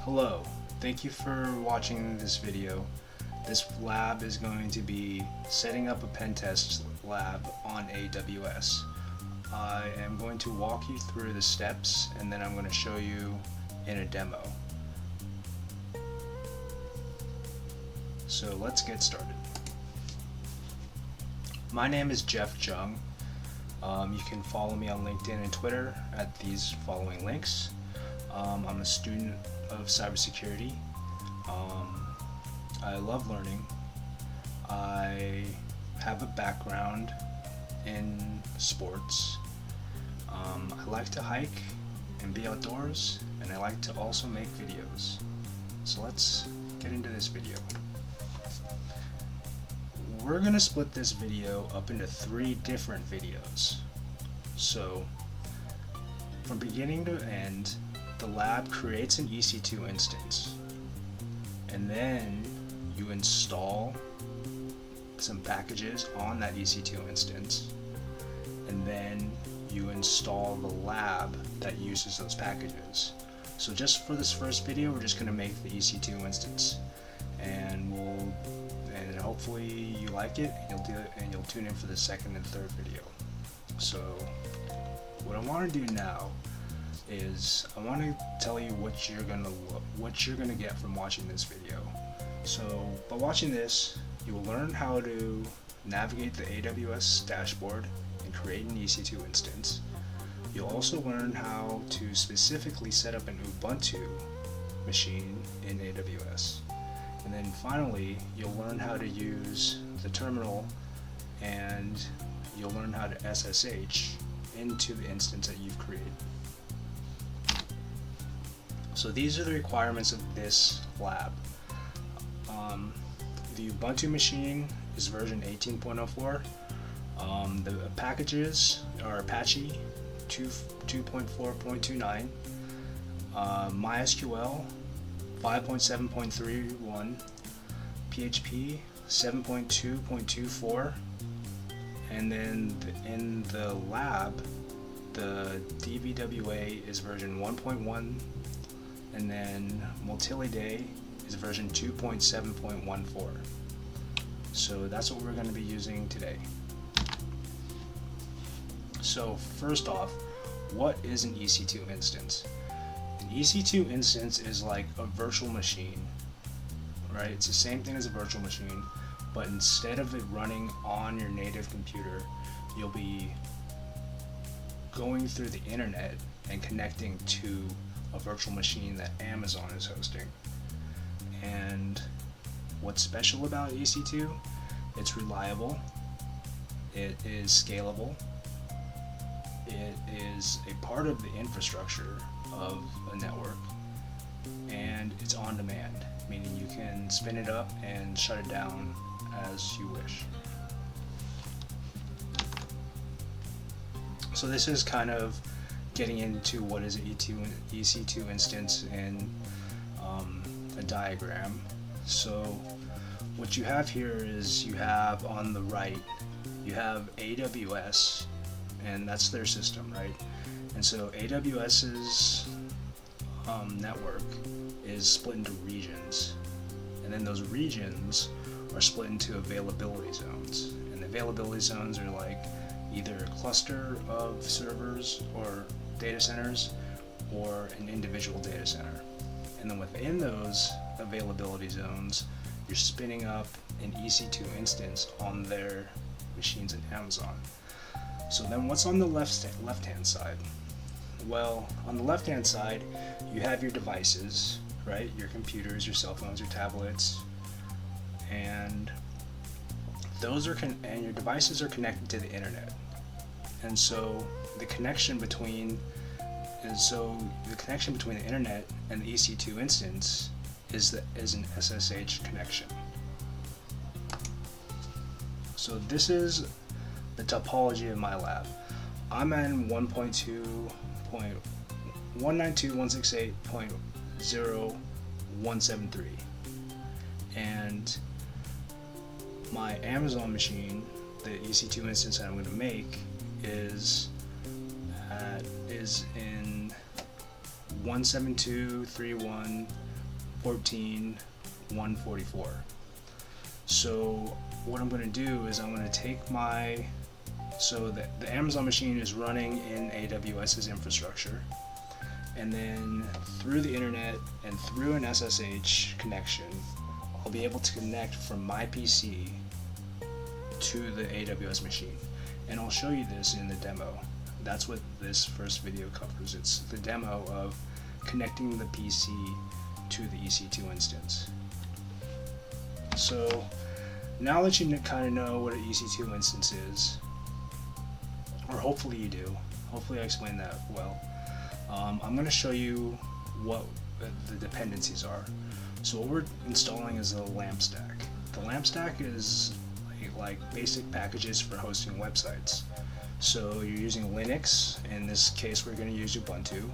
Hello, thank you for watching this video. This lab is going to be setting up a Pentest lab on AWS. I am going to walk you through the steps and then I'm going to show you in a demo. So let's get started. My name is Jeff Jung. You can follow me on LinkedIn and Twitter at these following links. I'm a student of cybersecurity. I love learning. I have a background in sports. I like to hike and be outdoors, and I like to also make videos. So let's get into this video. We're going to split this video up into 3 different videos. So from beginning to end, the lab creates an EC2 instance, and then you install some packages on that EC2 instance, and then you install the lab that uses those packages. So just for this first video, we're just going to make the EC2 instance, and hopefully you like it, and you'll tune in for the second and third video. So what I want to do now is I want to tell you what you're gonna get from watching this video. So by watching this, you will learn how to navigate the AWS dashboard and create an EC2 instance. You'll also learn how to specifically set up an Ubuntu machine in AWS. And then finally, you'll learn how to use the terminal, and you'll learn how to SSH into the instance that you've created. So these are the requirements of this lab. The Ubuntu machine is version 18.04. The packages are Apache 2.4.29, MySQL 5.7.31, PHP 7.2.24, and then in the lab, the DBWA is version 1.1, and then Multiliday is version 2.7.14. So that's what we're going to be using today. So first off, what is an EC2 instance? An EC2 instance is like a virtual machine, right? It's the same thing as a virtual machine, but instead of it running on your native computer, you'll be going through the internet and connecting to a virtual machine that Amazon is hosting. And what's special about EC2? It's reliable, it is scalable, it is a part of the infrastructure of a network, and it's on demand, meaning you can spin it up and shut it down as you wish. So this is kind of getting into what is an EC2 instance in a diagram. So what you have here is you have on the right, you have AWS, and that's their system, right? And so AWS's network is split into regions, and then those regions are split into availability zones, and the availability zones are like either a cluster of servers or data centers or an individual data center. And then within those availability zones, you're spinning up an EC2 instance on their machines in Amazon. So then what's on the left-hand side? Well, on the left-hand side, you have your devices, right? Your computers, your cell phones, your tablets, and and your devices are connected to the internet. And so the connection between the internet and the EC2 instance is an SSH connection. So this is the topology of my lab. I'm in 1.192.168.0173, and my Amazon machine, the EC2 instance that I'm going to make, is in 172.3.1.14.144. So what I'm going to do is I'm going to take my, so the Amazon machine is running in AWS's infrastructure, and then through the internet and through an SSH connection, I'll be able to connect from my PC to the AWS machine. And I'll show you this in the demo. That's what this first video covers. It's the demo of connecting the PC to the EC2 instance. So now that you kind of know what an EC2 instance is, or hopefully you do, hopefully I explained that well, I'm going to show you what the dependencies are. So what we're installing is a LAMP stack. The LAMP stack is like basic packages for hosting websites. So you're using Linux. In this case, we're going to use Ubuntu,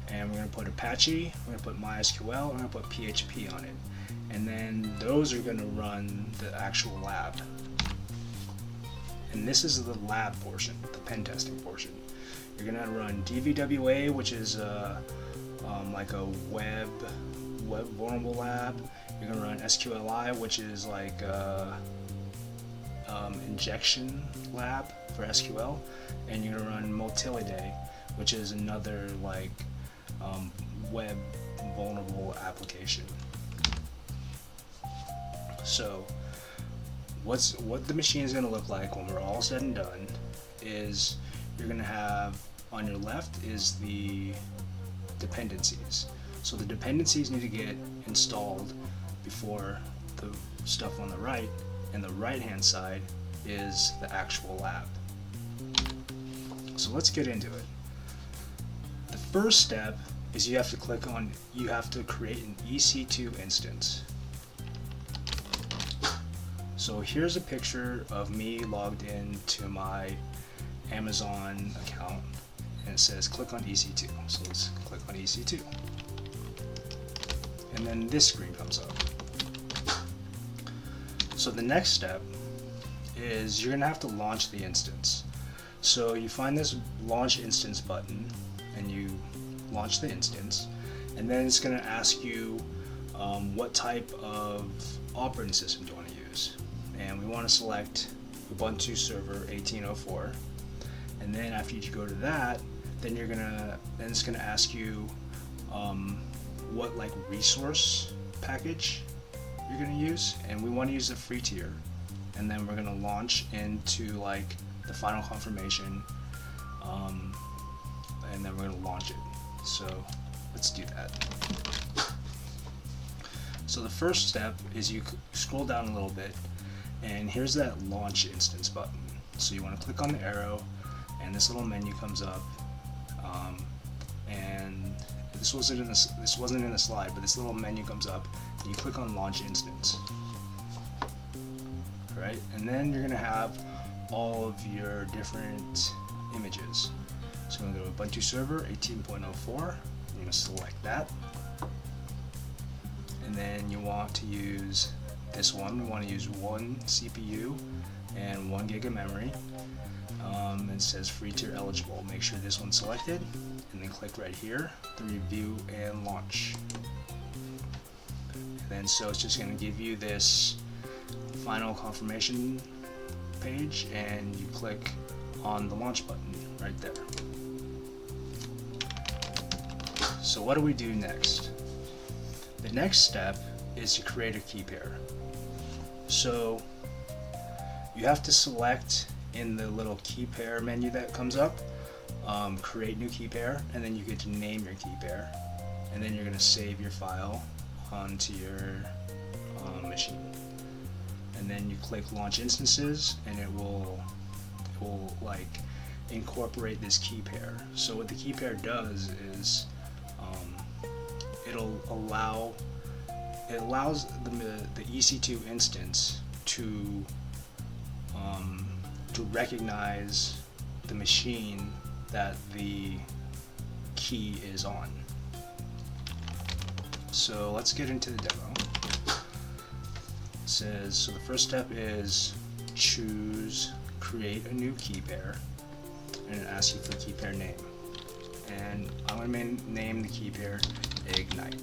and we're going to put Apache, we're going to put MySQL, we're going to put PHP on it, and then those are going to run the actual lab. And this is the lab portion, the pen testing portion. You're going to run DVWA, which is like a web vulnerable lab. You're going to run SQLI, which is like injection lab for SQL, and you're going to run Motilidae, which is another like web vulnerable application. So what the machine is going to look like when we're all said and done is you're going to have on your left is the dependencies. So the dependencies need to get installed before the stuff on the right, and the right hand side is the actual lab. So let's get into it. The first step is you have to create an EC2 instance. So here's a picture of me logged in to my Amazon account, and it says click on EC2. So let's click on EC2. And then this screen comes up. So the next step is you're going to have to launch the instance. So you find this launch instance button and you launch the instance, and then it's going to ask you what type of operating system do you want to use. And we want to select Ubuntu Server 1804. And then after you go to that, then it's going to ask you what like resource package you're going to use, and we want to use the free tier. And then we're going to launch into like the final confirmation, and then we're going to launch it. So let's do that. So the first step is you scroll down a little bit, and here's that launch instance button. So you want to click on the arrow, and this little menu comes up, and this wasn't in the slide, but this little menu comes up, and you click on launch instance. Right, and then you're gonna have all of your different images. So I'm gonna go to Ubuntu Server 18.04. I'm gonna select that, and then you want to use this one. We want to use 1 CPU and 1 gig of memory. It says free tier eligible. Make sure this one's selected, and then click right here to review and launch. And then so it's just going to give you this final confirmation page, and you click on the launch button right there. So what do we do next? The next step is to create a key pair. So you have to select in the little key pair menu that comes up, create new key pair, and then you get to name your key pair, and then you're going to save your file onto your machine. And then you click launch instances, and it will like incorporate this key pair. So what the key pair does is it allows the EC2 instance to recognize the machine that the key is on. So let's get into the demo. It says, so the first step is choose create a new key pair, and it asks you for the key pair name. and I'm going to name the key pair Ignite.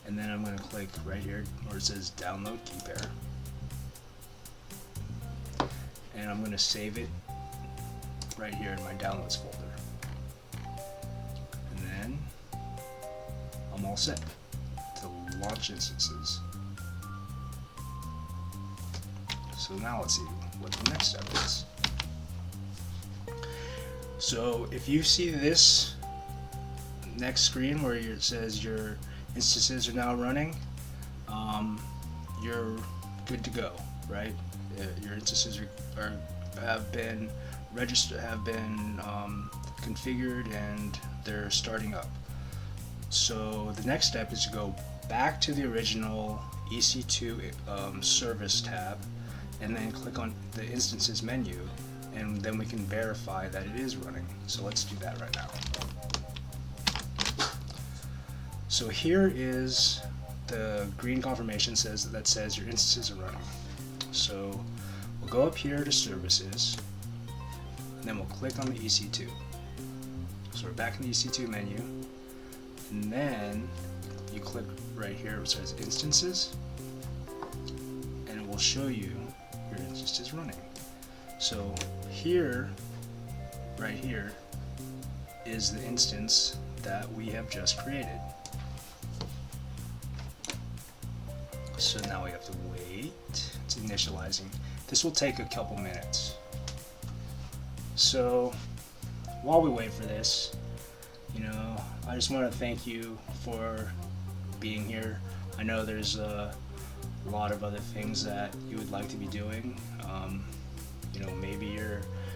And then I'm going to click right here where it says download key pair, and I'm going to save it right here in my downloads folder. And then I'm all set to launch instances. So now let's see what the next step is. So if you see this next screen where it says your instances are now running, you're good to go, right? Your instances have been registered, have been configured, and they're starting up. So the next step is to go back to the original EC2 service tab, and then click on the instances menu, and then we can verify that it is running. So let's do that right now. So here is the green confirmation that says your instances are running. So we'll go up here to services, and then we'll click on the EC2. So we're back in the EC2 menu, and then you click right here where it says instances, and it will show you your instances running. So here, right here, is the instance that we have just created. So now we have to wait. It's initializing. This will take a couple minutes. So while we wait for this, I just want to thank you for being here. I know there's a lot of other things that you would like to be doing. Maybe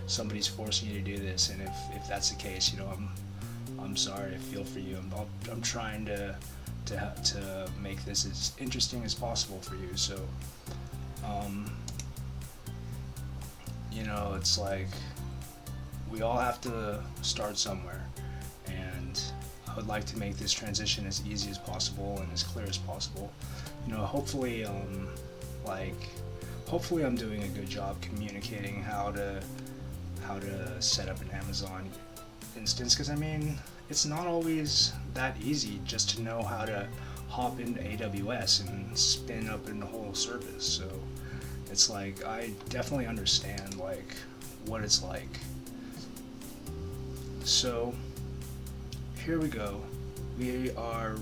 somebody's forcing you to do this, and if that's the case, I'm sorry. I feel for you. I'm trying to make this as interesting as possible for you. So, it's like we all have to start somewhere, and I would like to make this transition as easy as possible and as clear as possible. Hopefully I'm doing a good job communicating how to set up an Amazon instance, because it's not always that easy just to know how to hop into AWS and spin up a whole service. So it's like I definitely understand what it's like. So here we go. We are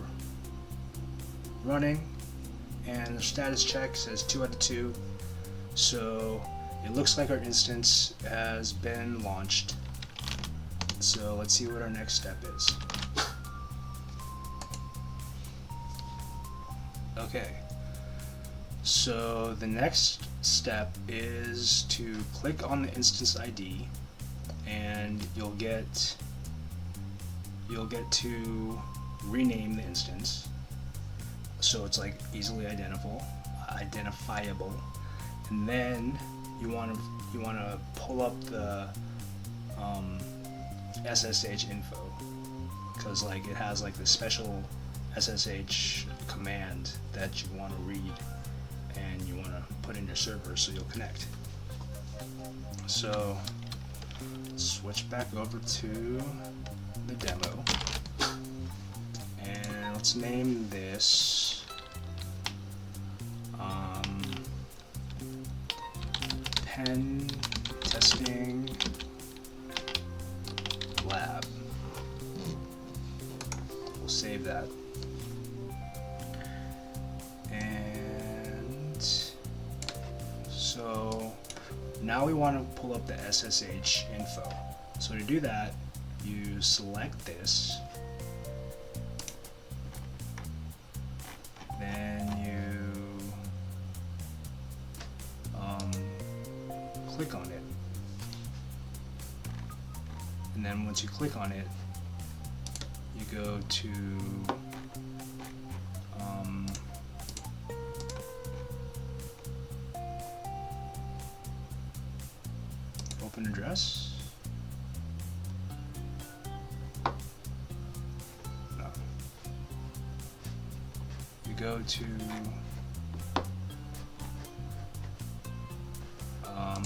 running, and the status check says 2 out of 2. So it looks like our instance has been launched. So let's see what our next step is. Okay, so the next step is to click on the instance ID, and you'll get to rename the instance so it's easily identifiable, and then you want to pull up the SSH info, because it has the special SSH command that you want to read and you want to put in your server so you'll connect. So switch back over to the demo, and let's name this Pen Testing Lab. We'll save that. And so now we want to pull up the SSH info. So to do that, you select this, then you click on it, and then once you click on it, you go to open address. No. You go to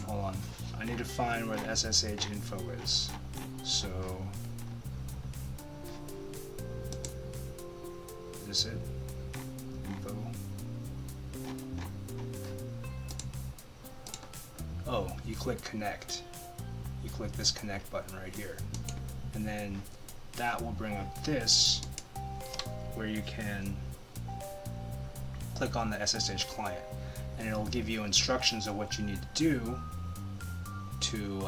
hold on. I need to find where the SSH info is. So is this it? Info. Oh, you click connect. You click this connect button right here. And then that will bring up this where you can click on the SSH client, and it'll give you instructions of what you need to do to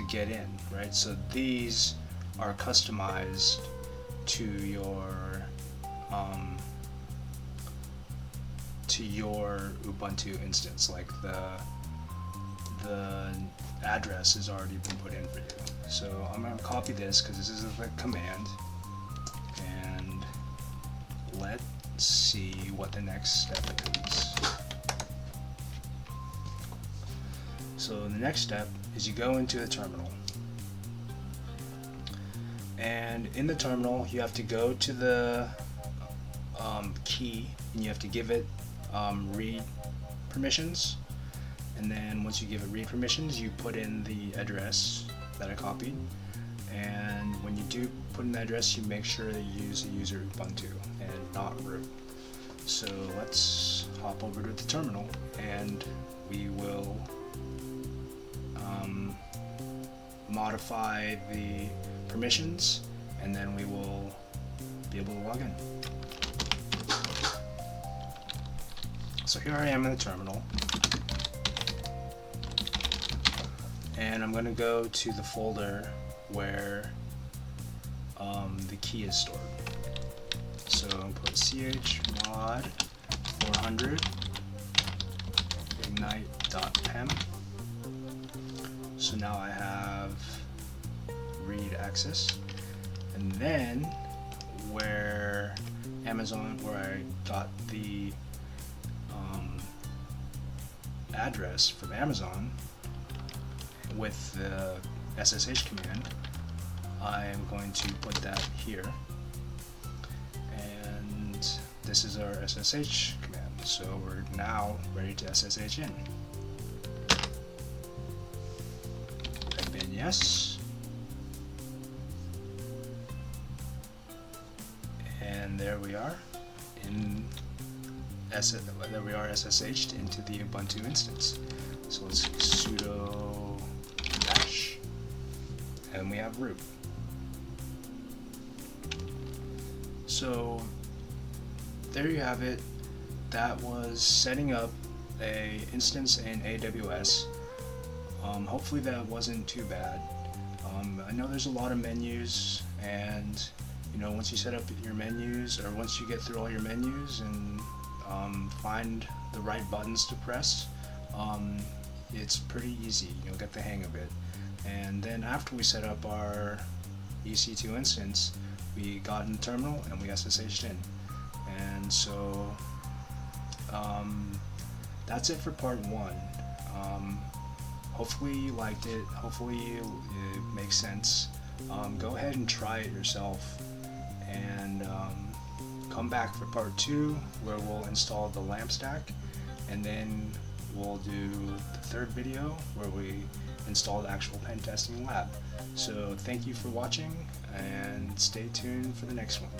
get in, right? So these are customized to your Ubuntu instance. Like the address has already been put in for you. So I'm going to copy this because this is the command, and let's see what the next step is. So the next step is you go into the terminal, and in the terminal you have to go to the key, and you have to give it read permissions. And then once you give it read permissions, you put in the address that I copied. And when you do put in the address, you make sure that you use the user Ubuntu and not root. So let's hop over to the terminal, and we will modify the permissions, and then we will be able to log in. So here I am in the terminal, and I'm going to go to the folder where the key is stored. So I'm put chmod 400 ignite.pem. So now I have read access, and then where I got the address from Amazon with the SSH command, I am going to put that here, and this is our SSH command. So we're now ready to SSH in. Type in yes, and there we are. There we are SSH'd into the Ubuntu instance. So let's sudo dash, and we have root. So there you have it. That was setting up a instance in AWS. Hopefully that wasn't too bad. I know there's a lot of menus, and once you set up your menus, or once you get through all your menus and find the right buttons to press, it's pretty easy. You'll get the hang of it. And then after we set up our EC2 instance, we got in the terminal and we SSH'd in. And so that's it for part one. Hopefully you liked it. Hopefully it makes sense. Go ahead and try it yourself, and come back for part two, where we'll install the lamp stack, and then we'll do the third video where we install the actual pen testing lab. So thank you for watching, and stay tuned for the next one.